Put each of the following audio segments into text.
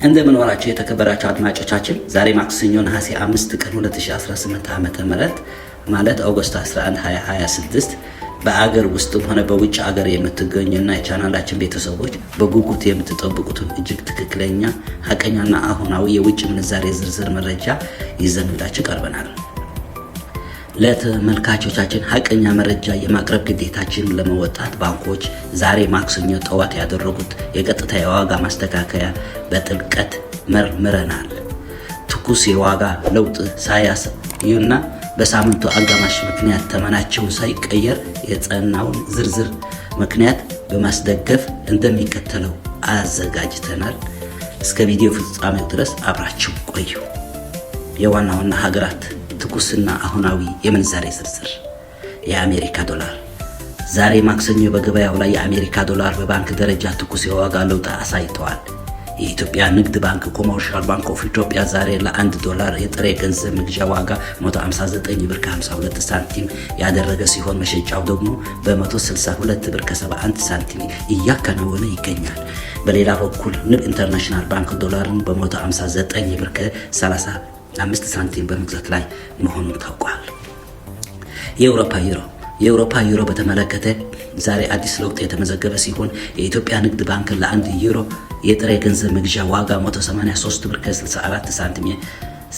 እንደምን ዋላችሁ የተከበራችሁ አድማጮቻችን። ዛሬ ማክሰኞ ነሐሴ 5 ቀን 2018 ዓ.ም ማለት ኦገስት 11 2026 በአገር ውስጥም ሆነ በውጭ አገር የምትገኙና የቻናላችን ቤተሰቦች በጉጉት የምትጠብቁትን እጅግ ትክክለኛ ሀቀኛና አሁናዊ የውጭ ምንዛሬ ዝርዝር መረጃ ይዘንላችሁ ቀርበናል። ለተመልካቾቻችን ሀቀኛ መረጃ የማቅረብ ግዴታችንን ለመወጣት ባንኮች ዛሬ ማክሰኞ ጠዋት ያደረጉት የቀጥታ የዋጋ ማስተካከያ በጥልቀት መርምረናል። ትኩስ የዋጋ ለውጥ ሳያሳዩና በሳምንቱ አጋማሽ ምክንያት ተመናቸው ሳይቀየር የጸናውን ዝርዝር ምክንያት በማስደገፍ እንደሚከተለው አዘጋጅተናል። እስከ ቪዲዮ ፍጻሜው ድረስ አብራችሁ ቆዩ። የዋና ዋና ሀገራት ትኩስና አሁናዊ የምንዛሬ ዝርዝር። የአሜሪካ ዶላር ዛሬ ማክሰኞ በገበያው ላይ የአሜሪካ ዶላር በባንክ ደረጃ ትኩስ የዋጋ ለውጥ አሳይተዋል። የኢትዮጵያ ንግድ ባንክ ኮመርሻል ባንክ ኦፍ ኢትዮጵያ ዛሬ ለ1 ዶላር የጥሬ ገንዘብ መግዣ ዋጋ 159 ብር ከ52 ሳንቲም ያደረገ ሲሆን መሸጫው ደግሞ በ162 ብር ከ71 ሳንቲም እያከናወነ ይገኛል። በሌላ በኩል ንብ ኢንተርናሽናል ባንክ ዶላርን በ159 ብር ከ35 ሳንቲም በመግዛት ላይ መሆኑን ታውቋል። የአውሮፓ ዩሮ በተመለከተ ዛሬ አዲስ ለውጥ የተመዘገበ ሲሆን የኢትዮጵያ ንግድ ባንክ ለ1 ዩሮ የጥሬ ገንዘብ መግዣ ዋጋ 183 ብር ከ64 ሳንቲም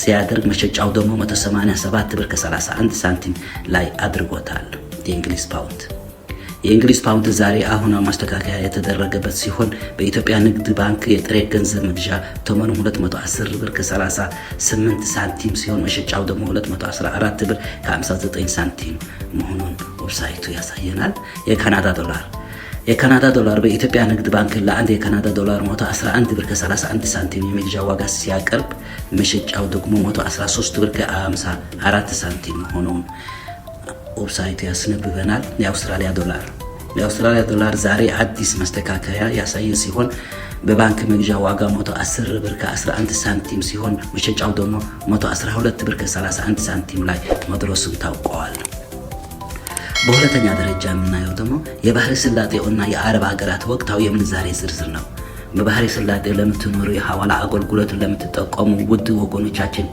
ሲያደርግ መሸጫው ደግሞ 187 ብር ከ31 ሳንቲም ላይ አድርጎታል። የእንግሊዝ ፓውንድ ዛሬ አሁን ማስተካከያ የተደረገበት ሲሆን በኢትዮጵያ ንግድ ባንክ የጥሬ ገንዘብ መግዣ ተመኑ 210 ብር ከ38 ሳንቲም ሲሆን መሸጫው ደግሞ 214 ብር ከ59 ሳንቲም መሆኑን ዌብሳይቱ ያሳየናል። የካናዳ ዶላር በኢትዮጵያ ንግድ ባንክ ለአንድ የካናዳ ዶላር 111 ብር ከ31 ሳንቲም የመግዣ ዋጋ ሲያቀርብ መሸጫው ደግሞ 113 ብር ከ54 ሳንቲም መሆኑን ዌብሳይቱ ያስነብበናል። የአውስትራሊያ ዶላር ዛሬ አዲስ ማስተካከያ ያሳየ ሲሆን በባንክ መግዣ ዋጋ 110 ብር ከ11 ሳንቲም ሲሆን መሸጫው ደግሞ 112 ብር ከ31 ሳንቲም ላይ መድረሱን ታውቋል። በሁለተኛ ደረጃ የምናየው ደግሞ የባህረ ሰላጤውና የአረብ ሀገራት ወቅታዊ የምንዛሬ ዝርዝር ነው። በባህረ ሰላጤ ለምትኖሩ የሐዋላ አገልግሎትን ለምትጠቀሙ ውድ ወገኖቻችን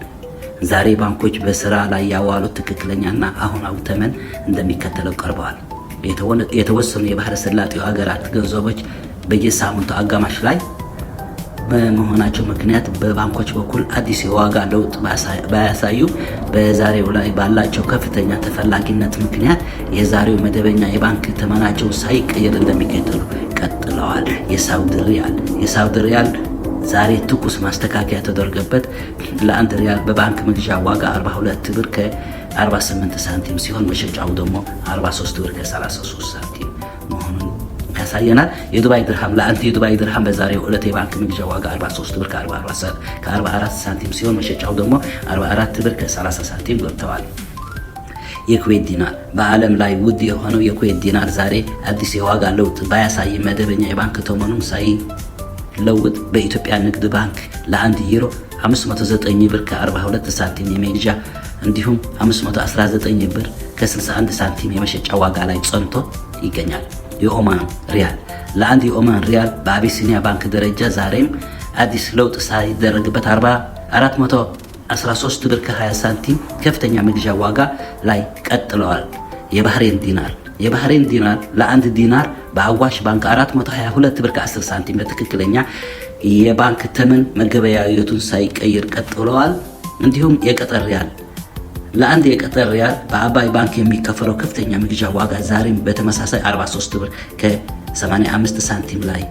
ዛሬ ባንኮች በስራ ላይ ያዋሉት ትክክለኛና አሁናዊ ተመን እንደሚከተለው ቀርበዋል። የተወሰኑ የባህረ ሰላጤው ሀገራት ገንዘቦች በየሳምንቱ አጋማሽ ላይ በመሆናቸው ምክንያት በባንኮች በኩል አዲስ የዋጋ ለውጥ ባያሳዩ በዛሬው ላይ ባላቸው ከፍተኛ ተፈላጊነት ምክንያት የዛሬው መደበኛ የባንክ ተመናቸው ሳይቀየር እንደሚከተሉ ቀጥለዋል። የሳውዲ ሪያል ዛሬ ትኩስ ማስተካከያ ተደርገበት ለአንድ ሪያል በባንክ መግዣ ዋጋ 42 ብር ከ48 ሳንቲም ሲሆን መሸጫው ደግሞ 43 ብር ከ33 ሳንቲም መሆኑን ያሳየናል። የዱባይ ድርሃም ለአንድ የዱባይ ድርሃም በዛሬው ዕለት የባንክ መግዣ ዋጋ 43 ብር ከ44 ሳንቲም ሲሆን መሸጫው ደግሞ 44 ብር ከ30 ሳንቲም ገብተዋል። የኩዌት ዲናር በዓለም ላይ ውድ የሆነው የኩዌት ዲናር ዛሬ አዲስ የዋጋ ለውጥ ባያሳይ መደበኛ የባንክ ተመኑን ለውጥ በኢትዮጵያ ንግድ ባንክ ለ1 ዩሮ 509 ብር ከ42 ሳንቲም የመግዣ እንዲሁም 519 ብር ከ61 ሳንቲም የመሸጫ ዋጋ ላይ ጸንቶ ይገኛል። የኦማን ሪያል ለአንድ የኦማን ሪያል በአቢሲኒያ ባንክ ደረጃ ዛሬም አዲስ ለውጥ ሳይደረግበት 413 ብር ከ20 ሳንቲም ከፍተኛ መግዣ ዋጋ ላይ ቀጥለዋል። የባህሬን ዲናር ለአንድ ዲናር በአዋሽ ባንክ 422 ብር ከ10 ሳንቲም በትክክለኛ የባንክ ተመን መገበያየቱን ሳይቀይር ቀጥለዋል። እንዲሁም የቀጠር ሪያል ለአንድ የቀጠር ሪያል በአባይ ባንክ የሚከፈለው ከፍተኛ መግዣ ዋጋ ዛሬም በተመሳሳይ 43 ብር ከ85 ሳንቲም ላይ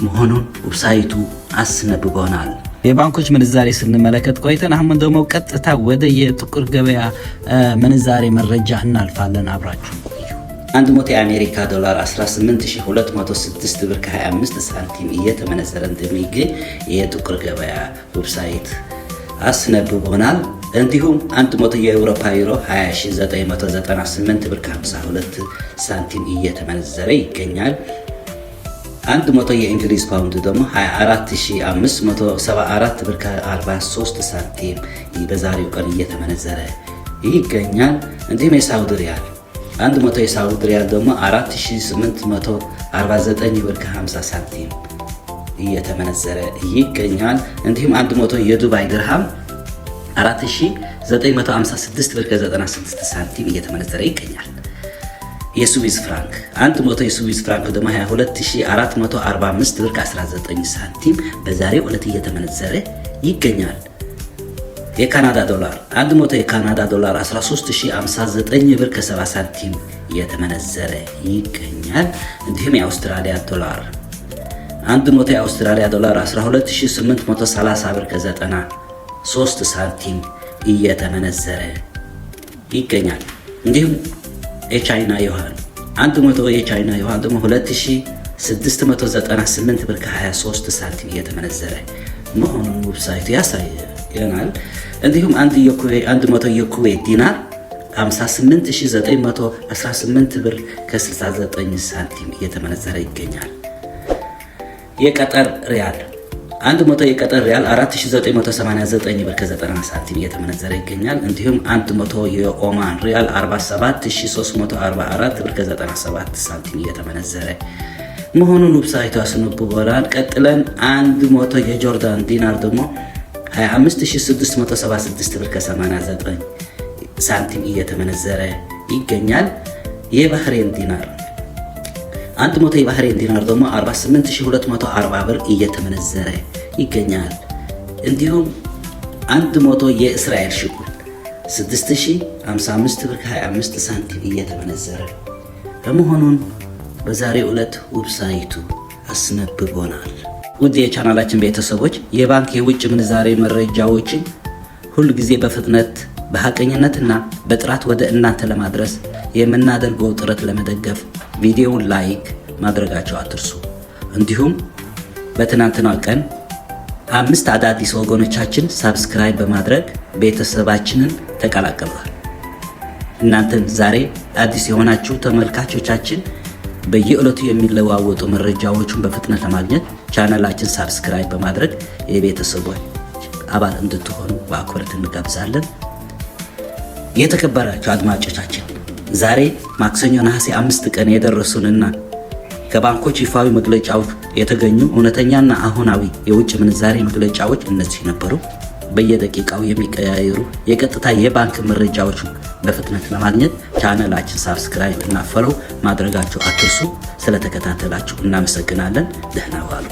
መሆኑን ዌብሳይቱ አስነብቦናል። የባንኮች ምንዛሬ ስንመለከት ቆይተን አሁን ደግሞ ቀጥታ ወደ የጥቁር ገበያ ምንዛሬ መረጃ እናልፋለን። አብራችሁ ቆዩ። 100 የአሜሪካ ዶላር 18206 ብር ከ25 ሳንቲም እየተመነዘረ እንደሚገኝ የጥቁር ገበያ ዌብሳይት አስነብቦናል። እንዲሁም 100 የአውሮፓ ዩሮ 20998 ብር ከ52 ሳንቲም እየተመነዘረ ይገኛል። 100 የእንግሊዝ ፓውንድ ደግሞ 24574 ብር ከ43 ሳንቲም በዛሬው ቀን እየተመነዘረ ይገኛል። እንዲሁም የሳውዲ ሪያል 100 የሳውዲ ሪያል ደግሞ 4849 ብር ከ50 ሳንቲም እየተመነዘረ ይገኛል። እንዲሁም 100 የዱባይ ድርሃም 4956 ብር ከ96 ሳንቲም እየተመነዘረ ይገኛል። የስዊዝ ፍራንክ 100 የስዊዝ ፍራንክ ደግሞ 22445 ብር ከ19 ሳንቲም በዛሬው ዕለት እየተመነዘረ ይገኛል። የካናዳ ዶላር 100 የካናዳ ዶላር 13059 ብር ከ70 ሳንቲም እየተመነዘረ ይገኛል። እንዲሁም የአውስትራሊያ ዶላር 100 የአውስትራሊያ ዶላር 12830 ብር ከ93 ሳንቲም እየተመነዘረ ይገኛል። እንዲሁም የቻይና ዩዋን 100 የቻይና ዩዋን ደግሞ 2698 ብር ከ23 ሳንቲም እየተመነዘረ መሆኑን ዌብሳይቱ ያሳየናል። እንዲሁም 100 የኩዌት ዲናር 58918 ብር ከ69 ሳንቲም እየተመነዘረ ይገኛል። የቀጠር ሪያል 100 የቀጠር ሪያል 4989 ብር ከ90 ሳንቲም እየተመነዘረ ይገኛል። እንዲሁም 100 የኦማን ሪያል 47344 ብር ከ97 ሳንቲም እየተመነዘረ መሆኑን ዌብሳይቱ አስነብቦናል። ቀጥለን 100 የጆርዳን ዲናር ደግሞ 25676 ብር ከ89 ሳንቲም እየተመነዘረ ይገኛል። የባህሬን ዲናር 100 የባህሬን ዲናር ደግሞ 48240 ብር እየተመነዘረ ይገኛል። እንዲሁም 100 የእስራኤል ሽቁል 6055 ብር ከ25 ሳንቲም እየተመነዘረ በመሆኑን በዛሬው ዕለት ዌብሳይቱ አስነብቦናል። ውድ የቻናላችን ቤተሰቦች የባንክ የውጭ ምንዛሬ መረጃዎችን ሁል ጊዜ በፍጥነት በሐቀኝነትና በጥራት ወደ እናንተ ለማድረስ የምናደርገው ጥረት ለመደገፍ ቪዲዮውን ላይክ ማድረጋቸው አትርሱ። እንዲሁም በትናንትናው ቀን 5 አዳዲስ ወገኖቻችን ሳብስክራይብ በማድረግ ቤተሰባችንን ተቀላቅለዋል። እናንተም ዛሬ አዲስ የሆናችሁ ተመልካቾቻችን በየዕለቱ የሚለዋወጡ መረጃዎችን በፍጥነት ለማግኘት ቻናላችን ሳብስክራይብ በማድረግ የቤተሰቦች አባል እንድትሆኑ በአክብሮት እንጋብዛለን። የተከበራችሁ አድማጮቻችን ዛሬ ማክሰኞ ነሐሴ 5 ቀን የደረሱንና ከባንኮች ይፋዊ መግለጫዎች የተገኙ እውነተኛና አሁናዊ የውጭ ምንዛሬ መግለጫዎች እነዚህ ነበሩ። በየደቂቃው የሚቀያየሩ የቀጥታ የባንክ መረጃዎች በፍጥነት ለማግኘት ቻናላችን ሳብስክራይብ እና ፎሎው ማድረጋችሁ አትርሱ። ስለተከታተላችሁ እናመሰግናለን። ደህና ዋሉ።